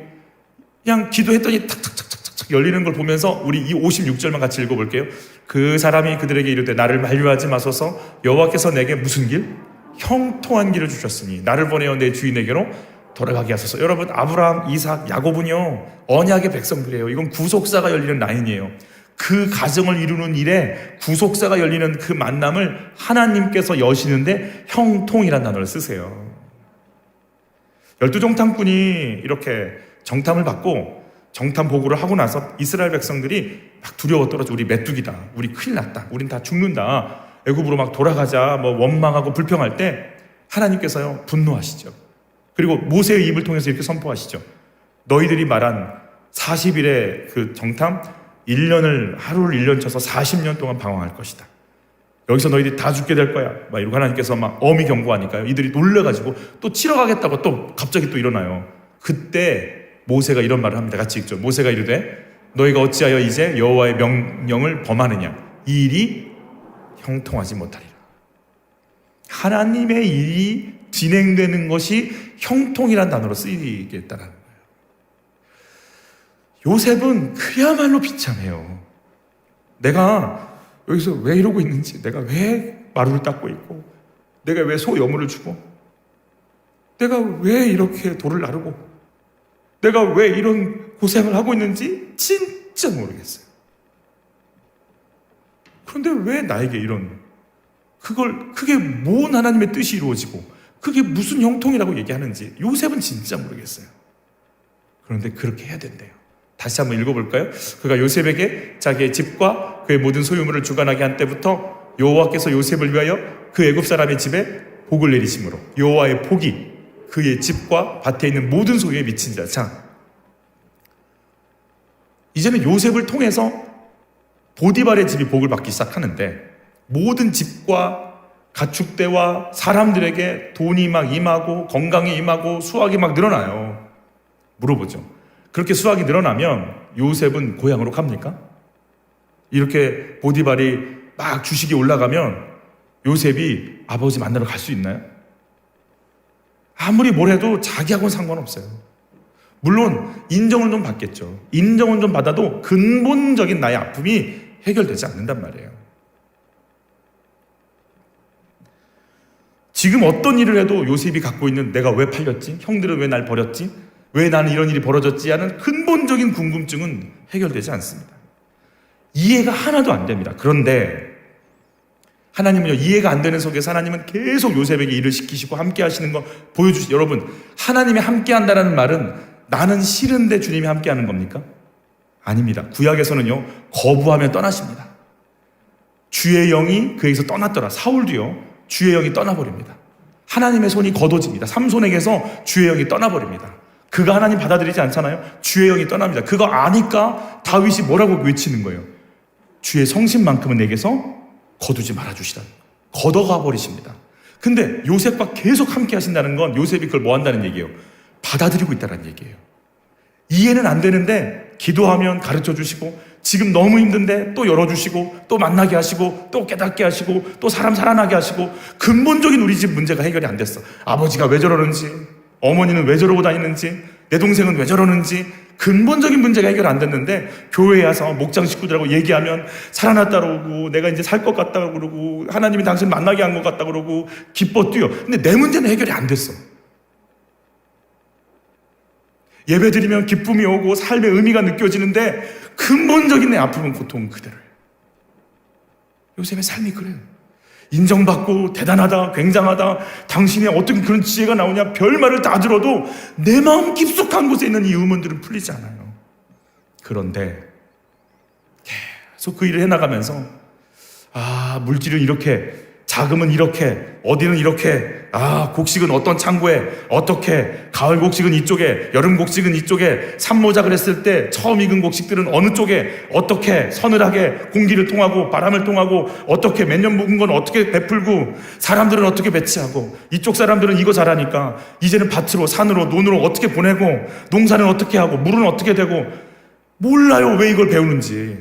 그냥 기도했더니 탁탁탁탁탁 열리는 걸 보면서 우리 이 56절만 같이 읽어볼게요. 그 사람이 그들에게 이르되 나를 만류하지 마소서. 여호와께서 내게 무슨 길? 형통한 길을 주셨으니 나를 보내어 내 주인에게로 돌아가게 하소서. 여러분, 아브라함, 이삭, 야곱은요 언약의 백성들이에요. 이건 구속사가 열리는 라인이에요. 그 가정을 이루는 일에 구속사가 열리는 그 만남을 하나님께서 여시는데 형통이라는 단어를 쓰세요. 12정탐꾼이 이렇게 정탐을 받고 정탐 보고를 하고 나서 이스라엘 백성들이 막 두려워 떨어져. 우리 메뚜기다, 우리 큰일 났다, 우린 다 죽는다, 애굽으로 막 돌아가자, 뭐 원망하고 불평할 때 하나님께서요 분노하시죠. 그리고 모세의 입을 통해서 이렇게 선포하시죠. 너희들이 말한 40일의 그 정탐, 하루를 1년 쳐서 40년 동안 방황할 것이다. 여기서 너희들이 다 죽게 될 거야. 막 이러고 하나님께서 막 엄히 경고하니까요. 이들이 놀래가지고 또 치러 가겠다고 또 갑자기 또 일어나요. 그때 모세가 이런 말을 합니다. 같이 읽죠. 모세가 이르되 너희가 어찌하여 이제 여호와의 명령을 범하느냐. 이 일이 형통하지 못하리라. 하나님의 일이 진행되는 것이 형통이란 단어로 쓰이겠다는 거예요. 요셉은 그야말로 비참해요. 내가 여기서 왜 이러고 있는지, 내가 왜 마루를 닦고 있고, 내가 왜 소 여물을 주고, 내가 왜 이렇게 돌을 나르고, 내가 왜 이런 고생을 하고 있는지 진짜 모르겠어요. 그런데 왜 나에게 그게 뭔 하나님의 뜻이 이루어지고 그게 무슨 형통이라고 얘기하는지 요셉은 진짜 모르겠어요. 그런데 그렇게 해야 된대요. 다시 한번 읽어볼까요? 그가 요셉에게 자기의 집과 그의 모든 소유물을 주관하게 한 때부터 여호와께서 요셉을 위하여 그 애굽 사람의 집에 복을 내리심으로 여호와의 복이 그의 집과 밭에 있는 모든 소유에 미친지라. 자, 이제는 요셉을 통해서 보디발의 집이 복을 받기 시작하는데 모든 집과 가축대와 사람들에게 돈이 막 임하고 건강이 임하고 수확이 막 늘어나요. 물어보죠. 그렇게 수확이 늘어나면 요셉은 고향으로 갑니까? 이렇게 보디발이 막 주식이 올라가면 요셉이 아버지 만나러 갈 수 있나요? 아무리 뭘 해도 자기하고는 상관없어요. 물론 인정을 좀 받겠죠. 인정은 좀 받아도 근본적인 나의 아픔이 해결되지 않는단 말이에요. 지금 어떤 일을 해도 요셉이 갖고 있는 내가 왜 팔렸지? 형들은 왜 날 버렸지? 왜 나는 이런 일이 벌어졌지? 하는 근본적인 궁금증은 해결되지 않습니다. 이해가 하나도 안 됩니다. 그런데 하나님은요, 이해가 안 되는 속에서 하나님은 계속 요셉에게 일을 시키시고 함께 하시는 거 보여주시죠. 여러분, 하나님이 함께 한다는 말은 나는 싫은데 주님이 함께 하는 겁니까? 아닙니다. 구약에서는요, 거부하면 떠나십니다. 주의 영이 그에게서 떠났더라. 사울도요, 주의 영이 떠나버립니다. 하나님의 손이 걷어집니다. 삼손에게서 주의 영이 떠나버립니다. 그가 하나님 받아들이지 않잖아요. 주의 영이 떠납니다. 그거 아니까 다윗이 뭐라고 외치는 거예요? 주의 성신만큼은 내게서 거두지 말아주시라. 걷어가 버리십니다. 근데 요셉과 계속 함께 하신다는 건 요셉이 그걸 뭐 한다는 얘기예요? 받아들이고 있다는 얘기예요. 이해는 안 되는데 기도하면 가르쳐 주시고, 지금 너무 힘든데 또 열어주시고, 또 만나게 하시고, 또 깨닫게 하시고, 또 사람 살아나게 하시고. 근본적인 우리 집 문제가 해결이 안 됐어. 아버지가 왜 저러는지, 어머니는 왜 저러고 다니는지, 내 동생은 왜 저러는지 근본적인 문제가 해결 안 됐는데 교회에 와서 목장 식구들하고 얘기하면 살아났다 그러고 내가 이제 살 것 같다 그러고 하나님이 당신 만나게 한 것 같다 그러고 기뻐 뛰어. 근데 내 문제는 해결이 안 됐어. 예배 드리면 기쁨이 오고 삶의 의미가 느껴지는데 근본적인 내 아픔은 고통은 그대로예요. 요셉의 삶이 그래요. 인정받고 대단하다, 굉장하다, 당신의 어떤 그런 지혜가 나오냐, 별말을 다 들어도 내 마음 깊숙한 곳에 있는 이 의문들은 풀리지 않아요. 그런데 계속 그 일을 해나가면서 물질은 이렇게, 자금은 이렇게, 어디는 이렇게, 곡식은 어떤 창고에 어떻게, 가을 곡식은 이쪽에, 여름 곡식은 이쪽에, 산모작을 했을 때 처음 익은 곡식들은 어느 쪽에 어떻게 서늘하게 공기를 통하고 바람을 통하고 어떻게 몇 년 묵은 건 어떻게 베풀고, 사람들은 어떻게 배치하고, 이쪽 사람들은 이거 잘하니까 이제는 밭으로 산으로 논으로 어떻게 보내고, 농사는 어떻게 하고, 물은 어떻게 되고. 몰라요. 왜 이걸 배우는지.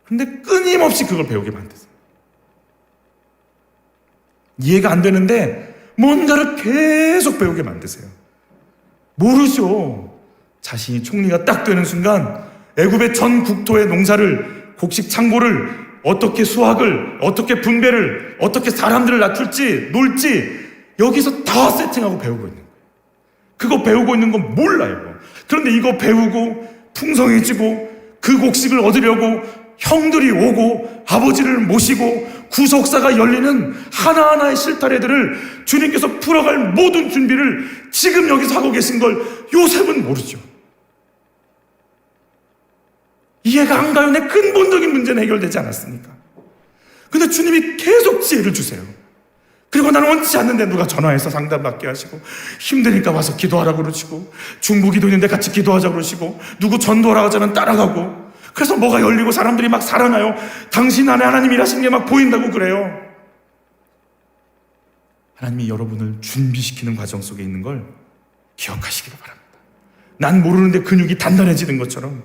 근데 끊임없이 그걸 배우게 만드세요. 이해가 안 되는데 뭔가를 계속 배우게 만드세요. 모르죠. 자신이 총리가 딱 되는 순간 애굽의 전 국토의 농사를, 곡식 창고를, 어떻게 수확을, 어떻게 분배를, 어떻게 사람들을 낮출지, 놀지 여기서 다 세팅하고 배우고 있는 거예요. 그거 배우고 있는 건 몰라요. 그런데 이거 배우고 풍성해지고 그 곡식을 얻으려고 형들이 오고 아버지를 모시고 구속사가 열리는 하나하나의 실타래들을 주님께서 풀어갈 모든 준비를 지금 여기서 하고 계신 걸 요셉은 모르죠. 이해가 안 가요. 내 근본적인 문제는 해결되지 않았으니까. 근데 주님이 계속 지혜를 주세요. 그리고 나는 원치 않는데 누가 전화해서 상담받게 하시고, 힘드니까 와서 기도하라고 그러시고, 중보기도인데 같이 기도하자고 그러시고, 누구 전도하라고 하자면 따라가고, 그래서 뭐가 열리고 사람들이 막 살아나요. 당신 안에 하나님이 일하시는 게 막 보인다고 그래요. 하나님이 여러분을 준비시키는 과정 속에 있는 걸 기억하시기를 바랍니다. 난 모르는데 근육이 단단해지는 것처럼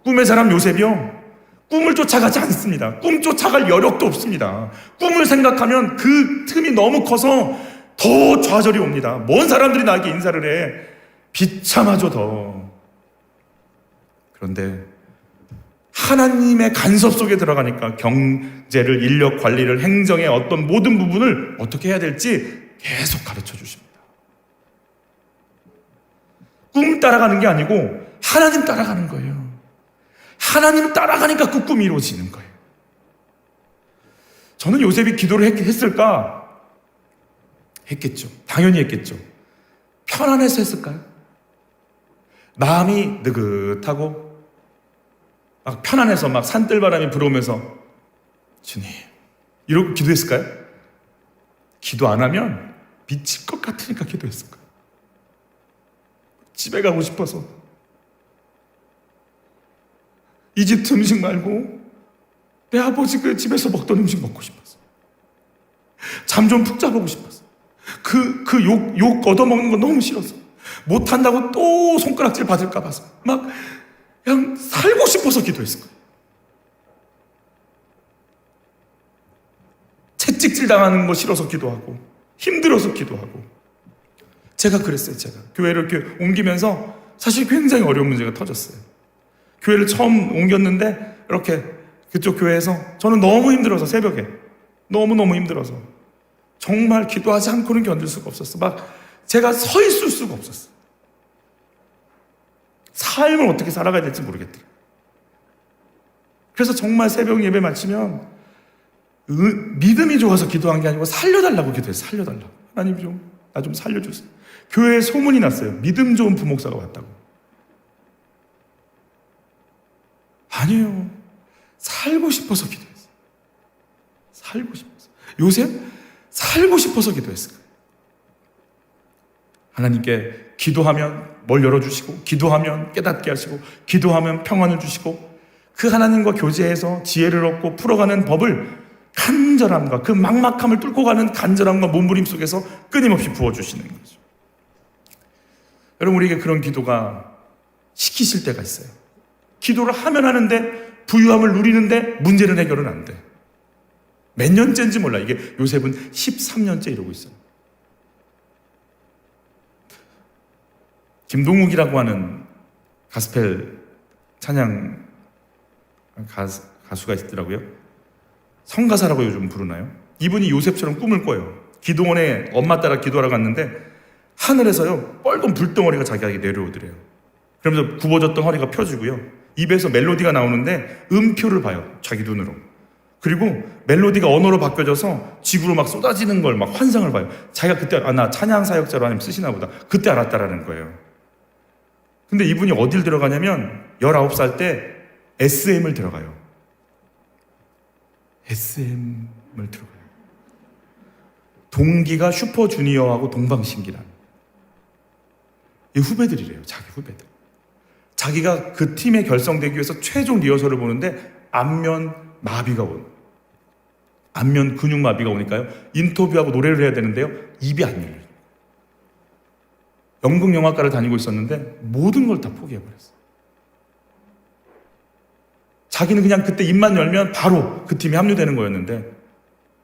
꿈의 사람 요셉이요, 꿈을 쫓아가지 않습니다. 꿈 쫓아갈 여력도 없습니다. 꿈을 생각하면 그 틈이 너무 커서 더 좌절이 옵니다. 먼 사람들이 나에게 인사를 해. 비참하죠, 더. 그런데 하나님의 간섭 속에 들어가니까 경제를, 인력 관리를, 행정의 어떤 모든 부분을 어떻게 해야 될지 계속 가르쳐 주십니다. 꿈 따라가는 게 아니고 하나님 따라가는 거예요. 하나님 따라가니까 그 꿈이 이루어지는 거예요. 저는 요셉이 기도를 했을까? 했겠죠. 당연히 했겠죠. 편안해서 했을까요? 마음이 느긋하고 막 편안해서 막 산들바람이 불어오면서 주님 이러고 기도했을까요? 기도 안 하면 미칠 것 같으니까 기도했을 거예요. 집에 가고 싶어서, 이집트 음식 말고 내 아버지 그 집에서 먹던 음식 먹고 싶었어. 잠 좀 푹 자보고 싶었어. 그 욕 얻어먹는 거 너무 싫었어. 못한다고 또 손가락질 받을까 봐서 막 그냥 살고 싶어서 기도했을 거예요. 채찍질 당하는 거 싫어서 기도하고, 힘들어서 기도하고. 제가 그랬어요. 제가 교회를 이렇게 옮기면서 사실 굉장히 어려운 문제가 터졌어요. 교회를 처음 옮겼는데 이렇게 그쪽 교회에서 저는 너무 힘들어서, 새벽에 너무너무 힘들어서 정말 기도하지 않고는 견딜 수가 없었어. 막 제가 서 있을 수가 없었어. 삶을 어떻게 살아가야 될지 모르겠더라고요. 그래서 정말 새벽 예배 마치면 믿음이 좋아서 기도한 게 아니고 살려달라고 기도했어요. 살려달라고. 하나님 나 좀 살려주세요. 교회에 소문이 났어요. 믿음 좋은 부목사가 왔다고. 아니에요. 살고 싶어서 기도했어요. 살고 싶어서. 요셉 살고 싶어서 기도했어요. 하나님께 기도하면 뭘 열어주시고, 기도하면 깨닫게 하시고, 기도하면 평안을 주시고, 그 하나님과 교제해서 지혜를 얻고 풀어가는 법을 간절함과 그 막막함을 뚫고 가는 간절함과 몸부림 속에서 끊임없이 부어주시는 거죠. 여러분, 우리에게 그런 기도가 시키실 때가 있어요. 기도를 하면 하는데 부유함을 누리는데 문제는 해결은 안 돼. 몇 년째인지 몰라. 이게 요셉은 13년째 이러고 있어요. 김동욱이라고 하는 가스펠 찬양 가수가 있더라고요. 성가사라고 요즘 부르나요? 이분이 요셉처럼 꿈을 꿔요. 기도원에 엄마 따라 기도하러 갔는데 하늘에서요 빨간 불덩어리가 자기에게 내려오더래요. 그러면서 굽어졌던 허리가 펴지고요, 입에서 멜로디가 나오는데 음표를 봐요, 자기 눈으로. 그리고 멜로디가 언어로 바뀌어져서 지구로 막 쏟아지는 걸 막 환상을 봐요. 자기가 그때 나 찬양 사역자로 하나님 쓰시나 보다, 그때 알았다라는 거예요. 근데 이분이 어딜 들어가냐면 19살 때 SM을 들어가요. SM을 들어가요. 동기가 슈퍼주니어하고 동방신기란 이 후배들이래요. 자기 후배들. 자기가 그 팀에 결성되기 위해서 최종 리허설을 보는데 안면 마비가 안면 근육 마비가 오니까요, 인터뷰하고 노래를 해야 되는데요, 입이 안 열려요. 연극영화과를 다니고 있었는데 모든 걸 다 포기해버렸어요. 자기는 그냥 그때 입만 열면 바로 그 팀에 합류되는 거였는데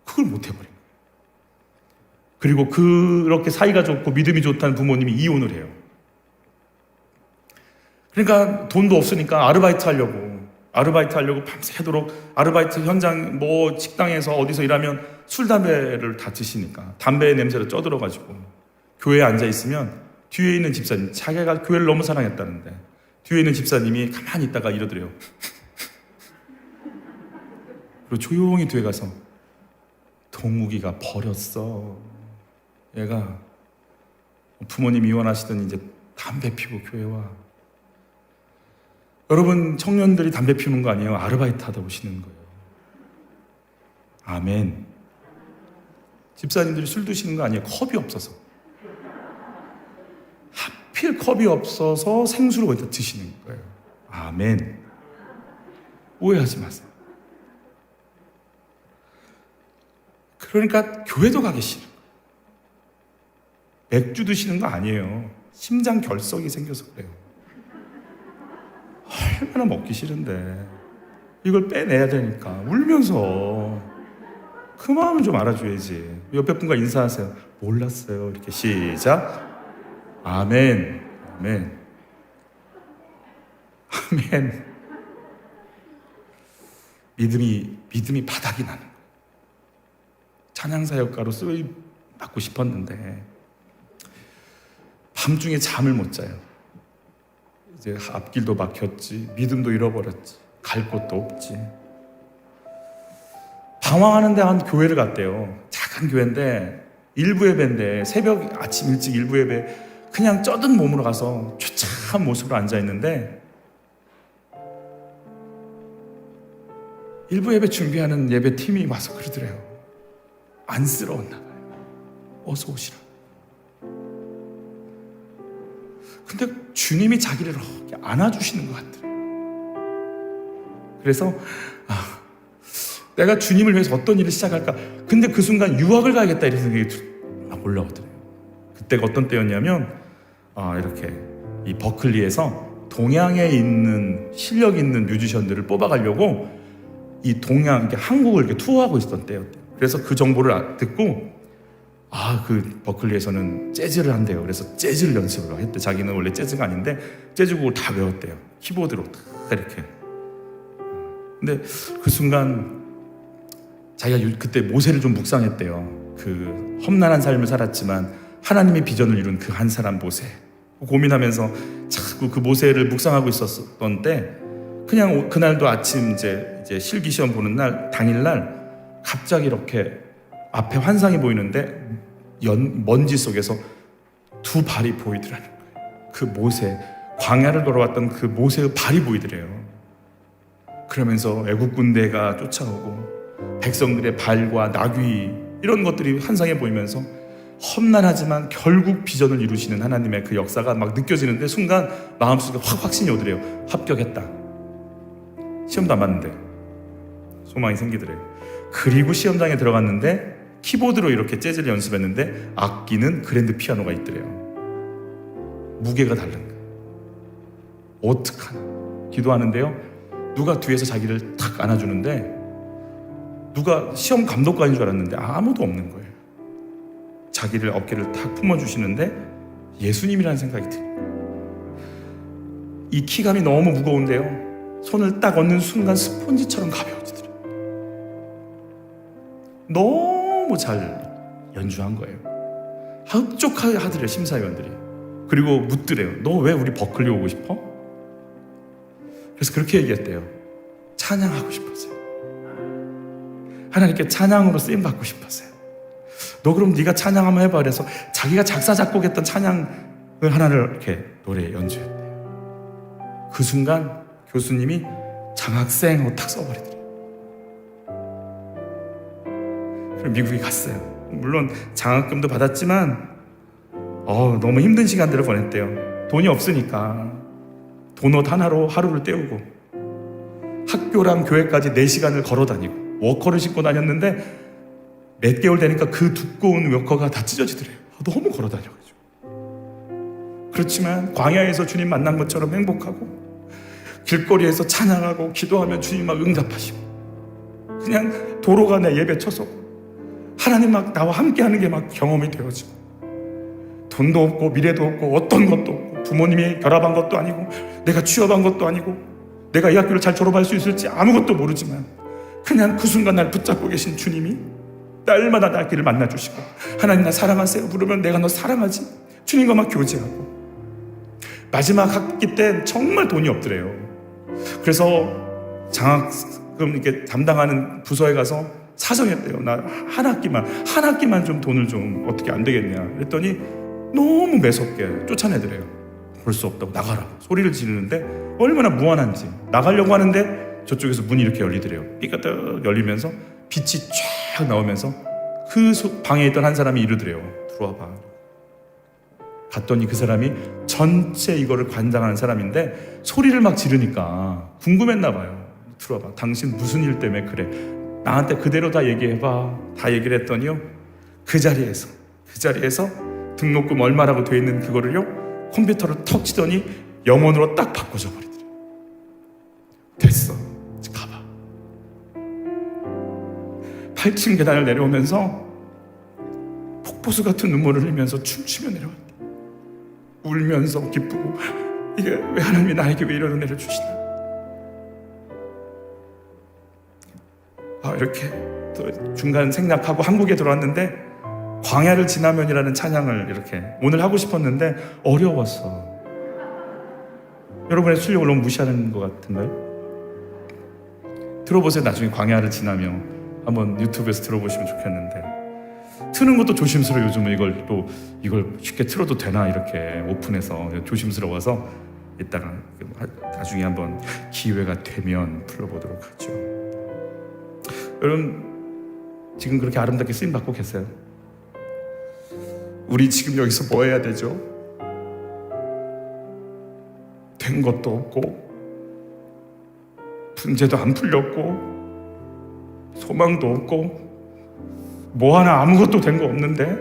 그걸 못 해버린 거예요. 그리고 그렇게 사이가 좋고 믿음이 좋다는 부모님이 이혼을 해요. 그러니까 돈도 없으니까 아르바이트 하려고 밤새도록 아르바이트 현장 뭐 식당에서 어디서 일하면 술 담배를 다 드시니까 담배 냄새를 쪄들어가지고 교회에 앉아 있으면 뒤에 있는 집사님, 자기가 교회를 너무 사랑했다는데 뒤에 있는 집사님이 가만히 있다가 이러더래요. 그리고 조용히 뒤에 가서 동욱이가 버렸어. 얘가 부모님 이혼하시더니 이제 담배 피고 교회 와. 여러분 청년들이 담배 피우는 거 아니에요. 아르바이트 하다 오시는 거예요. 아멘. 집사님들이 술 드시는 거 아니에요. 컵이 없어서. 하필 컵이 없어서 생수를 거기다 드시는 거예요. 아멘. 오해하지 마세요. 그러니까 교회도 가기 싫어요. 맥주 드시는 거 아니에요. 심장 결석이 생겨서 그래요. 얼마나 먹기 싫은데 이걸 빼내야 되니까 울면서 그 마음을 좀 알아줘야지. 옆에 분과 인사하세요. 몰랐어요. 이렇게 시작. 아멘. 아멘. 아멘. 믿음이 바닥이 나는 거예요. 찬양사역가로 쓰임 받고 싶었는데 밤중에 잠을 못 자요. 이제 앞길도 막혔지, 믿음도 잃어버렸지, 갈 곳도 없지. 방황하는데 한 교회를 갔대요. 작은 교회인데 일부 예배인데 새벽 아침 일찍 일부 예배 그냥 쩌든 몸으로 가서 초췌한 모습으로 앉아 있는데 일부 예배 준비하는 예배 팀이 와서 그러더래요. 안쓰러웠나 봐요. 어서 오시라. 근데 주님이 자기를 이렇게 안아주시는 것 같더래요. 그래서 내가 주님을 위해서 어떤 일을 시작할까? 근데 그 순간 유학을 가야겠다 이런 생각이 막 올라오더래요. 그때가 어떤 때였냐면 이렇게 이 버클리에서 동양에 있는 실력 있는 뮤지션들을 뽑아가려고 이 동양 한국을 이렇게 투어하고 있었던 때였대요. 그래서 그 정보를 듣고 그 버클리에서는 재즈를 한대요. 그래서 재즈를 연습을 했대. 자기는 원래 재즈가 아닌데 재즈곡을 다 외웠대요. 키보드로 다 이렇게. 근데 그 순간 자기가 그때 모세를 좀 묵상했대요. 그 험난한 삶을 살았지만 하나님의 비전을 이룬 그 한 사람 모세. 고민하면서 자꾸 그 모세를 묵상하고 있었던 때 그냥 그날도 아침 이제 실기 시험 보는 날 당일날 갑자기 이렇게 앞에 환상이 보이는데 먼지 속에서 두 발이 보이더라는 거예요. 그 모세, 광야를 돌아왔던 그 모세의 발이 보이더래요. 그러면서 애국 군대가 쫓아오고 백성들의 발과 나귀 이런 것들이 환상에 보이면서 험난하지만 결국 비전을 이루시는 하나님의 그 역사가 막 느껴지는데 순간 마음속에 확신이 오더래요. 합격했다. 시험도 안 봤는데 소망이 생기더래요. 그리고 시험장에 들어갔는데 키보드로 이렇게 재즈를 연습했는데 악기는 그랜드 피아노가 있더래요. 무게가 다른 거예요. 어떡하나. 기도하는데요. 누가 뒤에서 자기를 탁 안아주는데 누가 시험 감독관인 줄 알았는데 아무도 없는 거예요. 자기를 어깨를 탁 품어주시는데 예수님이라는 생각이 들어요. 이 키감이 너무 무거운데요. 손을 딱 얹는 순간 스폰지처럼 가벼워지더래요. 너무 잘 연주한 거예요. 흡족하더래요, 심사위원들이. 그리고 묻더래요. 너 왜 우리 버클리 오고 싶어? 그래서 그렇게 얘기했대요. 찬양하고 싶었어요. 하나님께 찬양으로 쓰임받고 싶었어요. 너 그럼 네가 찬양 한번 해봐. 그래서 자기가 작사 작곡했던 찬양을 하나를 이렇게 노래에 연주했대요. 그 순간 교수님이 장학생으로 탁 써버리더래요. 그럼 미국에 갔어요. 물론 장학금도 받았지만 너무 힘든 시간들을 보냈대요. 돈이 없으니까 도넛 하나로 하루를 때우고 학교랑 교회까지 4시간을 걸어 다니고 워커를 신고 다녔는데 몇 개월 되니까 그 두꺼운 워커가 다 찢어지더래요. 너무 걸어 다녀가지고. 그렇지만 광야에서 주님 만난 것처럼 행복하고 길거리에서 찬양하고 기도하면 주님 막 응답하시고, 그냥 도로가 내 예배 쳐서 하나님 막 나와 함께하는 게 막 경험이 되어지고, 돈도 없고 미래도 없고 어떤 것도 없고 부모님이 결합한 것도 아니고 내가 취업한 것도 아니고 내가 이 학교를 잘 졸업할 수 있을지 아무것도 모르지만 그냥 그 순간 날 붙잡고 계신 주님이 날마다 날 길을 만나주시고, 하나님 나 사랑하세요 부르면 내가 너 사랑하지, 주님과 막 교제하고. 마지막 학기 때 정말 돈이 없더래요. 그래서 장학금 이렇게 담당하는 부서에 가서 사정했대요. 나 한 학기만 좀 돈을 좀 어떻게 안 되겠냐 그랬더니 너무 매섭게 쫓아내더래요. 볼 수 없다고, 나가라고 소리를 지르는데 얼마나 무한한지. 나가려고 하는데 저쪽에서 문이 이렇게 열리더래요. 삐까뜩 열리면서 빛이 쫙 나오면서 그 방에 있던 한 사람이 이러더래요. 들어와봐. 갔더니 그 사람이 전체 이거를 관장하는 사람인데 소리를 막 지르니까 궁금했나 봐요. 들어와봐. 당신 무슨 일 때문에 그래? 나한테 그대로 다 얘기해봐. 다 얘기를 했더니요, 그 자리에서 등록금 얼마라고 돼 있는 그거를요 컴퓨터로 턱 치더니 영원으로 딱 바꿔줘 버리더래요. 됐어, 가봐. 8층 계단을 내려오면서 폭포수 같은 눈물을 흘리면서 춤추며 내려왔다. 울면서 기쁘고, 이게 왜 하나님이 나에게 왜 이런 은혜를 주시나. 이렇게 또 중간 생략하고 한국에 들어왔는데 광야를 지나면이라는 찬양을 이렇게 오늘 하고 싶었는데 어려웠어. 여러분의 실력을 너무 무시하는 것 같은가요? 들어보세요. 나중에 광야를 지나면 한번 유튜브에서 들어보시면 좋겠는데, 트는 것도 조심스러워. 요즘은 이걸 쉽게 틀어도 되나 이렇게 오픈해서 조심스러워서 이따가 나중에 한번 기회가 되면 불러보도록 하죠. 여러분 지금 그렇게 아름답게 쓰임 받고 계세요? 우리 지금 여기서 뭐 해야 되죠? 된 것도 없고 문제도 안 풀렸고 소망도 없고 뭐 하나 아무것도 된 거 없는데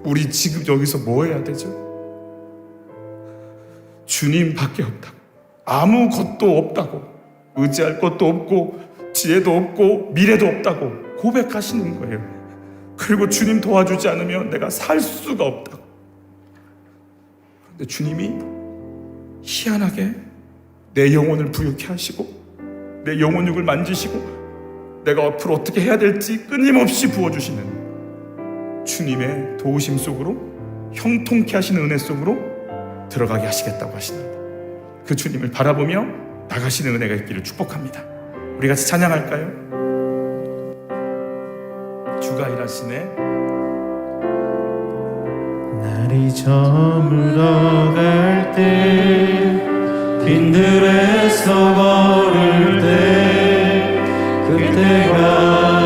우리 지금 여기서 뭐 해야 되죠? 주님밖에 없다고, 아무것도 없다고, 의지할 것도 없고 지혜도 없고 미래도 없다고 고백하시는 거예요. 그리고 주님 도와주지 않으면 내가 살 수가 없다고. 그런데 주님이 희한하게 내 영혼을 부유케 하시고 내 영혼육을 만지시고 내가 앞으로 어떻게 해야 될지 끊임없이 부어주시는 주님의 도우심 속으로, 형통케 하시는 은혜 속으로 들어가게 하시겠다고 하십니다. 그 주님을 바라보며 나가시는 은혜가 있기를 축복합니다. 우리 같이 찬양할까요? 주가 일하시네. 날이 저물어 갈 때, 빈들에서 걸을 때, 그때가